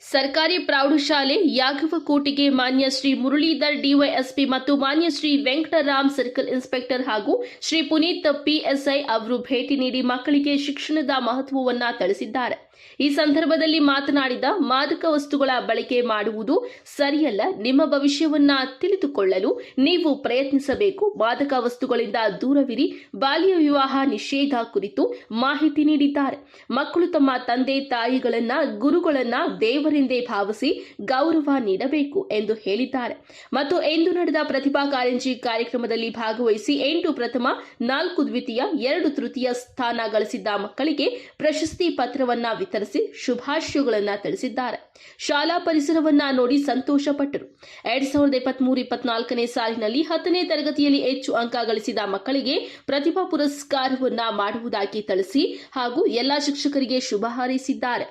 ಸರ್ಕಾರಿ ಪ್ರೌಢಶಾಲೆ ಯಾಗವಕೋಟೆಗೆ ಮಾನ್ಯ ಶ್ರೀ ಮುರಳೀಧರ್ ಡಿವೈಎಸ್ಪಿ ಮತ್ತು ಮಾನ್ಯ ಶ್ರೀ ವೆಂಕಟರಾಮ್ ಸರ್ಕಲ್ ಇನ್ಸ್ಪೆಕ್ಟರ್ ಹಾಗೂ ಶ್ರೀ ಪುನೀತ್ ಪಿಎಸ್ಐ ಅವರು ಭೇಟಿ ನೀಡಿ ಮಕ್ಕಳಿಗೆ ಶಿಕ್ಷಣದ ಮಹತ್ವವನ್ನು ತಿಳಿಸಿದ್ದಾರೆ. ಈ ಸಂದರ್ಭದಲ್ಲಿ ಮಾತನಾಡಿದ, ಮಾದಕ ವಸ್ತುಗಳ ಬಳಕೆ ಮಾಡುವುದು ಸರಿಯಲ್ಲ. ನಿಮ್ಮ ಭವಿಷ್ಯವನ್ನ ತಿಳಿದುಕೊಳ್ಳಲು ನೀವು ಪ್ರಯತ್ನಿಸಬೇಕು. ಮಾದಕ ವಸ್ತುಗಳಿಂದ ದೂರವಿರಿ. ಬಾಲ್ಯ ವಿವಾಹ ನಿಷೇಧ ಕುರಿತು ಮಾಹಿತಿ ನೀಡಿದ್ದಾರೆ. ಮಕ್ಕಳು ತಮ್ಮ ತಂದೆ ತಾಯಿಗಳನ್ನ, ಗುರುಗಳನ್ನ ದೇವರೆಂದೇ ಭಾವಿಸಿ ಗೌರವ ನೀಡಬೇಕು ಎಂದು ಹೇಳಿದ್ದಾರೆ. ಮತ್ತು ಇಂದು ನಡೆದ ಪ್ರತಿಭಾ ಕಾರಂಜಿ ಕಾರ್ಯಕ್ರಮದಲ್ಲಿ ಭಾಗವಹಿಸಿ 8 ಪ್ರಥಮ, 4 ದ್ವಿತೀಯ, 2 ತೃತೀಯ ಸ್ಥಾನ ಗಳಿಸಿದ್ದ ಮಕ್ಕಳಿಗೆ ಪ್ರಶಸ್ತಿ ಪತ್ರವನ್ನ ವಿತರಿಸಿ ಶುಭಾಶಯಗಳನ್ನು ತಿಳಿಸಿದ್ದಾರೆ. ಶಾಲಾ ಪರಿಸರವನ್ನ ನೋಡಿ ಸಂತೋಷಪಟ್ಟರು. 2023-24ನೇ ಸಾಲಿನಲ್ಲಿ 10ನೇ ತರಗತಿಯಲ್ಲಿ ಹೆಚ್ಚು ಅಂಕ ಗಳಿಸಿದ ಮಕ್ಕಳಿಗೆ ಪ್ರತಿಭಾ ಪುರಸ್ಕಾರವನ್ನ ಮಾಡುವುದಾಗಿ ತಿಳಿಸಿ ಹಾಗೂ ಎಲ್ಲಾ ಶಿಕ್ಷಕರಿಗೆ ಶುಭ ಹಾರೈಸಿದ್ದಾರೆ.